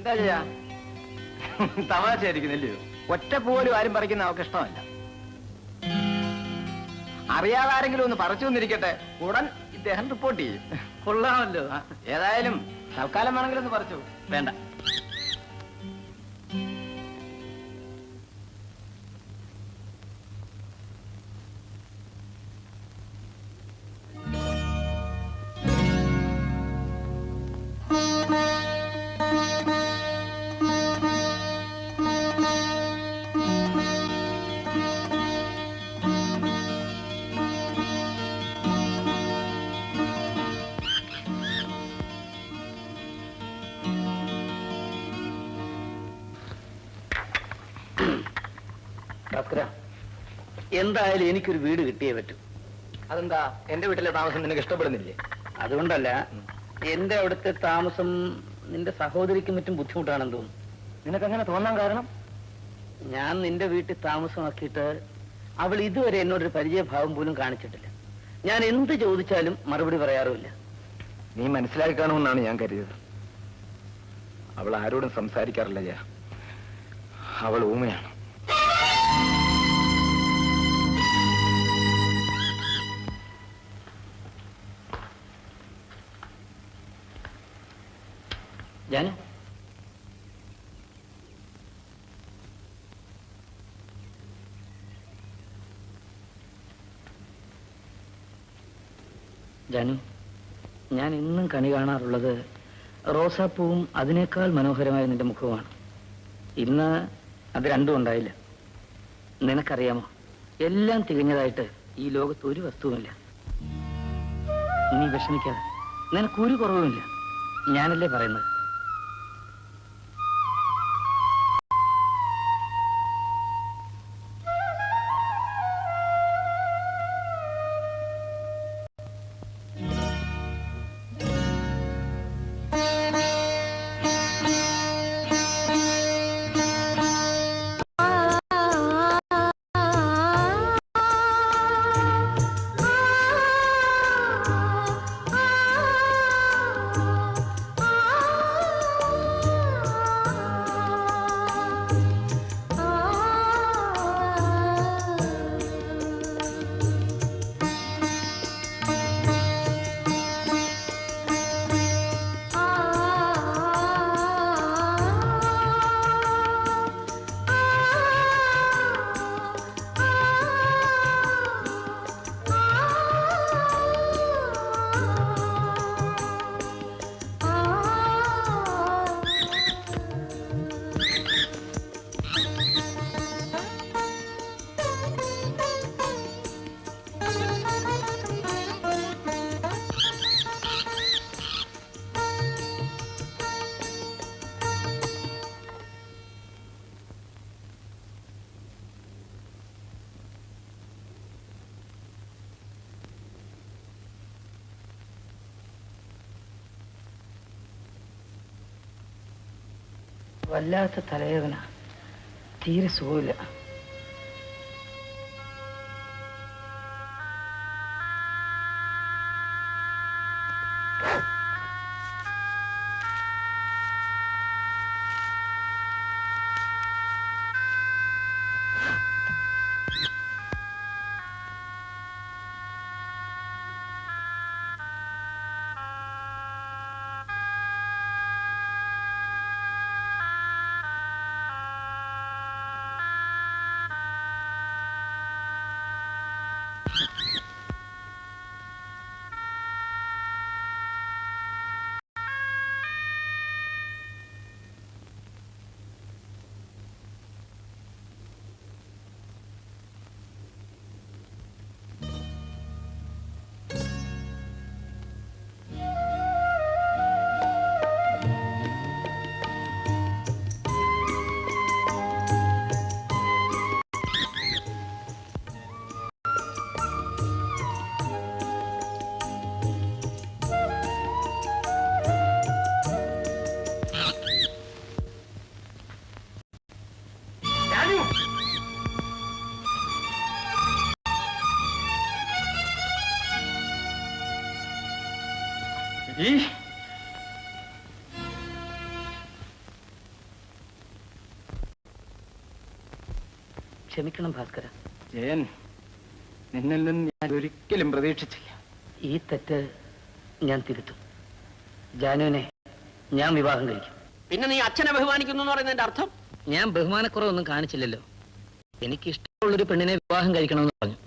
എന്താ ചെയ്യാ, തമാശയായിരിക്കുന്നില്ലയോ? ഒറ്റ പോലും ആരും പറിക്കുന്ന അവർക്ക് ഇഷ്ടമല്ല. അറിയാതെ ആരെങ്കിലും ഒന്ന് പറിച്ചു വന്നിരിക്കട്ടെ, ഉടൻ ഇദ്ദേഹം റിപ്പോർട്ട് ചെയ്യും. കൊള്ളാമല്ലോ. ഏതായാലും തൽക്കാലം വേണമെങ്കിലും ഒന്ന് പറിച്ചു. വേണ്ട. എന്തായാലും എനിക്കൊരു വീട് കിട്ടിയേ പറ്റൂ. അതെന്താ, എന്റെ വീട്ടിലെ താമസം നിനക്ക് ഇഷ്ടപ്പെടുന്നില്ലേ? അതുകൊണ്ടല്ല, എന്റെ അവിടുത്തെ താമസം നിന്റെ സഹോദരിക്കും മറ്റും ബുദ്ധിമുട്ടാണെന്ന് തോന്നുന്നു. നിനക്കങ്ങനെ തോന്നാൻ കാരണം? ഞാൻ നിന്റെ വീട്ടിൽ താമസമാക്കിയിട്ട് അവൾ ഇതുവരെ എന്നോടൊരു പരിചയഭാവം പോലും കാണിച്ചിട്ടില്ല. ഞാൻ എന്ത് ചോദിച്ചാലും മറുപടി പറയാറുമില്ല. നീ മനസ്സിലാക്കി കാണുമെന്നാണ് ഞാൻ കരുതിയത്. അവൾ ആരോടും സംസാരിക്കാറില്ല. അവൾ ഊമയാണ്. ജാനു, ജാനു, ഞാൻ ഇന്നും കണി കാണാറുള്ളത് റോസാപ്പൂവും അതിനേക്കാൾ മനോഹരമായ നിന്റെ മുഖവുമാണ്. ഇന്ന് അത് രണ്ടും ഉണ്ടായില്ല. നിനക്കറിയാമോ, എല്ലാം തികഞ്ഞതായിട്ട് ഈ ലോകത്ത് ഒരു വസ്തുവുമില്ല. നീ വിഷമിക്കാതെ, നിനക്കൊരു കുറവുമില്ല. ഞാനല്ലേ പറയുന്നത്. വല്ലാത്ത തലവേദന, തീരെ സുഖമില്ല. ക്ഷമിക്കണം ഭാസ്കര. ജയൻ, നിന്നിൽ നിന്ന് ഞാൻ ഒരിക്കലും പ്രതീക്ഷിച്ചില്ല. ഈ തെറ്റ് ഞാൻ തിരുത്തും. ജാനുവിനെ ഞാൻ വിവാഹം കഴിക്കും. പിന്നെ നീ അച്ഛനെ ബഹുമാനിക്കുന്നു എന്ന് പറയുന്നതിന്റെ അർത്ഥം? ഞാൻ ബഹുമാനക്കുറവൊന്നും കാണിച്ചില്ലല്ലോ. എനിക്ക് ഇഷ്ടമുള്ളൊരു പെണ്ണിനെ വിവാഹം കഴിക്കണമെന്ന് പറഞ്ഞു.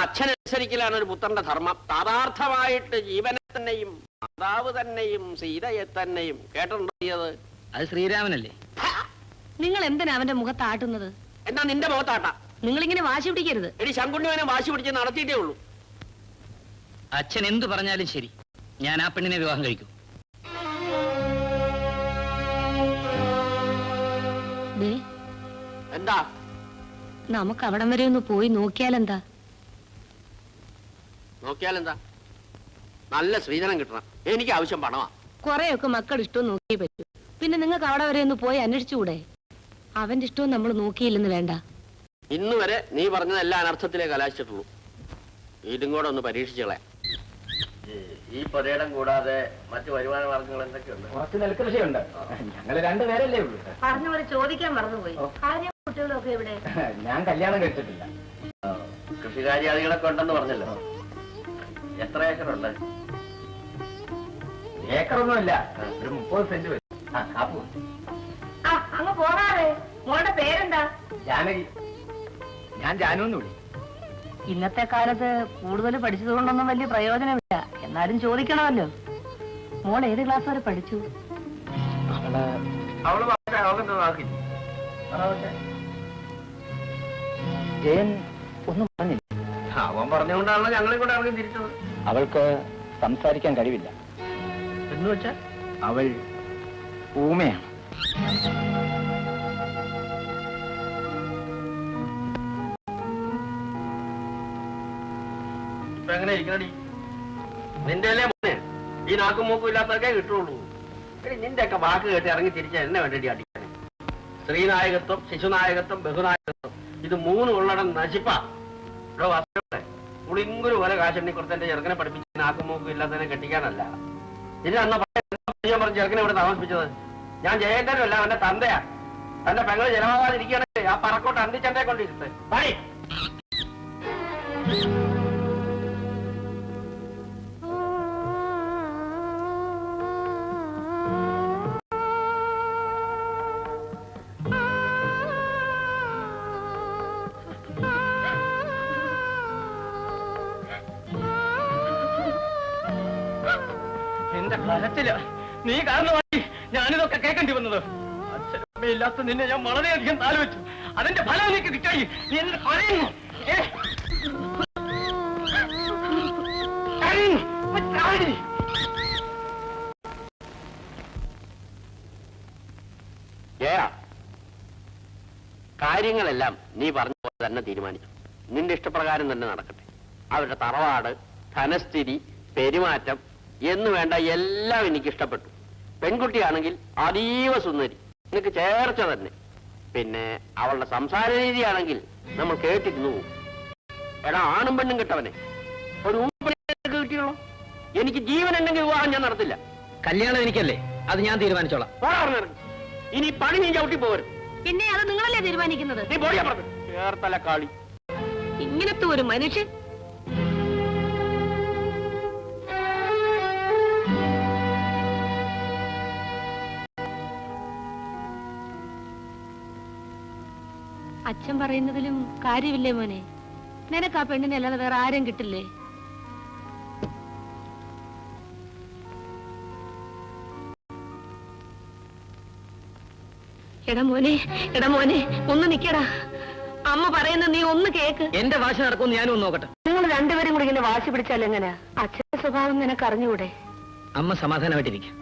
അച്ഛനനുസരിക്കലാണ് ഒരു പുത്രന്റെ ധർമ്മം. താതാർത്ഥമായിട്ട് ജീവനെ തന്നെയും മാതാവ് തന്നെയും സീതയെ തന്നെയും കേട്ടിട്ടുണ്ടത്. അത് ശ്രീരാമനല്ലേ? നിങ്ങൾ എന്തിനാ അവന്റെ മുഖത്ത് ആട്ടുന്നത്? എന്നാ നിന്റെ മുഖത്താട്ടാ. നിങ്ങളിങ്ങനെ വാശി പിടിക്കരുത്. എടി ശങ്കുണ്ണിവനെ വാശി പിടിച്ച് നടത്തിയിട്ടേ ഉള്ളൂ. അച്ഛൻ എന്തു പറഞ്ഞാലും ശരി, ഞാൻ ആ പെണ്ണിനെ വിവാഹം കഴിക്കും. ദേ, എന്താ? നമുക്ക് അവിടം വരെ ഒന്ന് പോയി നോക്കിയാലെന്താ? നോക്കിയാലെന്താ? നല്ല സ്ത്രീധനം കിട്ടണം. എനിക്ക് ആവശ്യം പണമാ. കൊറേയൊക്കെ മക്കൾ ഇഷ്ടവും നോക്കിയേ പറ്റൂ. പിന്നെ നിങ്ങൾക്ക് അവിടെ വരെ ഒന്ന് പോയി അന്വേഷിച്ചുകൂടെ? അവന്റെ ഇഷ്ടവും നമ്മൾ നോക്കിയില്ലെന്ന് വേണ്ട. ഇന്ന് വരെ നീ പറഞ്ഞത് എല്ലാ അനർത്ഥത്തിലേ കലാശിച്ചിട്ടുള്ളൂ. ഇതും കൂടെ ഒന്ന് പരീക്ഷിച്ചോളെ. ഈ പുരയിടം കൂടാതെ മറ്റു വരുമാന മാർഗങ്ങൾ എന്തൊക്കെയുണ്ട്? കുറച്ച് നെൽകൃഷിയുണ്ട്. ഞങ്ങൾ രണ്ടുപേരല്ലേ ഉള്ളൂ. പറഞ്ഞ പോലെ ചോദിക്കാൻ മറന്നുപോയി. കുട്ടികളൊക്കെ ഇവിടെ. ഞാൻ കല്യാണം കഴിച്ചിട്ടില്ല. കൃഷികാര്യാദികളൊക്കെ ഉണ്ടെന്ന് പറഞ്ഞല്ലോ. എത്ര ഏക്കറുണ്ട്? ഏക്കറൊന്നുമില്ല, ഒരു 30 സെന്റ് വരും. അങ്ങ് പോകാതെ. മോളുടെ പേരെന്താ? ജാനകി. ഞാൻ ജാനു എന്ന് വിളി. ഇന്നത്തെ കാലത്ത് കൂടുതൽ പഠിച്ചത് കൊണ്ടൊന്നും വലിയ പ്രയോജനമില്ല. എന്നാലും ചോദിക്കണമല്ലോ. മോൾ ഏത് ക്ലാസ് വരെ പഠിച്ചു? അവള് ജയൻ ഒന്നും പറഞ്ഞില്ല. അവൻ പറഞ്ഞുകൊണ്ടാണല്ലോ ഞങ്ങളെ കൂടെ അവളെ തിരിച്ചത്. അവൾക്ക് സംസാരിക്കാൻ കഴിവില്ല. എന്ന് വെച്ചാ അവൾ ഊമയാണ്. ഇപ്പൊ എങ്ങനെ ഇരിക്കണടി? നിന്റെ അല്ലേ മോനെ ഈ നാക്കും മൂക്കും ഇല്ലാത്തവർക്കേ കിട്ടുള്ളൂ. എടി നിന്റെ ഒക്കെ വാക്ക് കേട്ട് ഇറങ്ങി തിരിച്ച എന്നെ വേണ്ടി അടിക്കാൻ. സ്ത്രീനായകത്വം, ശിശുനായകത്വം, ബഹുനായകത്വം, ഇത് മൂന്നും ഉള്ളടം നശിപ്പാ. പുളിങ്കുരു പോലെ കാശെണ്ണി കൊടുത്ത് എന്റെ ചെറുക്കനെ പഠിപ്പിച്ച് നാക്കും മൂക്കും ഇല്ലാത്തതിനെ കെട്ടിക്കാനല്ല. ഇത് അന്ന് പറഞ്ഞ ചെറുക്കനെ ഇവിടെ താമസിപ്പിച്ചത്. ഞാൻ ജയന്തനും അല്ല, അവന്റെ തന്തയാ. തന്റെ പെങ്ങള് ജലമാകാതിരിക്കുകയാണെങ്കിൽ ആ പറക്കോട്ട് അന്തിച്ചന്റെ കൊണ്ടിരുത്ത് പണി. എന്റെ കരച്ചില് നീ കാരണമായി ഞാനിതൊക്കെ കേൾക്കേണ്ടി വന്നത്. അച്ഛനമ്മയില്ലാത്ത നിന്നെ ഞാൻ വളരെയധികം താലോചിച്ചു. അതിന്റെ ഫലം എനിക്ക് കിട്ടായി. നീ എന്നെ കരയുന്നു. കാര്യങ്ങളെല്ലാം നീ പറഞ്ഞ പോലെ തന്നെ തീരുമാനിച്ചു. നിന്റെ ഇഷ്ടപ്രകാരം തന്നെ നടക്കട്ടെ. അവരുടെ തറവാട്, ധനസ്ഥിതി, പെരുമാറ്റം എന്ന് വേണ്ട എല്ലാം എനിക്ക് ഇഷ്ടപ്പെട്ടു. പെൺകുട്ടിയാണെങ്കിൽ അതീവ സുന്ദരി, നിനക്ക് ചേർച്ച തന്നെ. പിന്നെ അവളുടെ സംസാര രീതിയാണെങ്കിൽ നമ്മൾ കേട്ടിരുന്നു പോകും. എടാ, ആണും പെണ്ണും കിട്ടവനെ ഒരു കിട്ടിയുള്ളൂ. എനിക്ക് ജീവൻ ഉണ്ടെങ്കിൽ വിവാഹം ഞാൻ നടത്തില്ല. കല്യാണം എനിക്കല്ലേ, അത് ഞാൻ തീരുമാനിച്ചോളാം. ഇനി പണി നീ ചവിട്ടി പോരും. പിന്നെ അത് നിങ്ങളല്ലേ തീരുമാനിക്കുന്നത്? നീ പോടിയാ പറഞ്ഞു ചേർത്തല കാളി. ഇങ്ങനത്തെ ഒരു മനുഷ്യൻ. അച്ഛൻ പറയുന്നതിലും കാര്യമില്ലേ മോനെ? നിനക്ക് ആ പെണ്ണിനെ അല്ലാതെ വേറെ ആരും കിട്ടില്ലേ? എടാ മോനെ ഒന്ന് നിക്കടാ. അമ്മ പറയുന്ന നീ ഒന്ന് കേക്ക്. എന്റെ വാശി നടക്കുമെന്ന് ഞാനും ഒന്ന് നോക്കട്ടെ. നിങ്ങൾ രണ്ടുപേരും കൂടി ഇങ്ങനെ വാശി പിടിച്ചാൽ എങ്ങനെയാ? അച്ഛന്റെ സ്വഭാവം നിനക്ക് അറിഞ്ഞുകൂടെ? അമ്മ സമാധാനമായിട്ടിരിക്കും.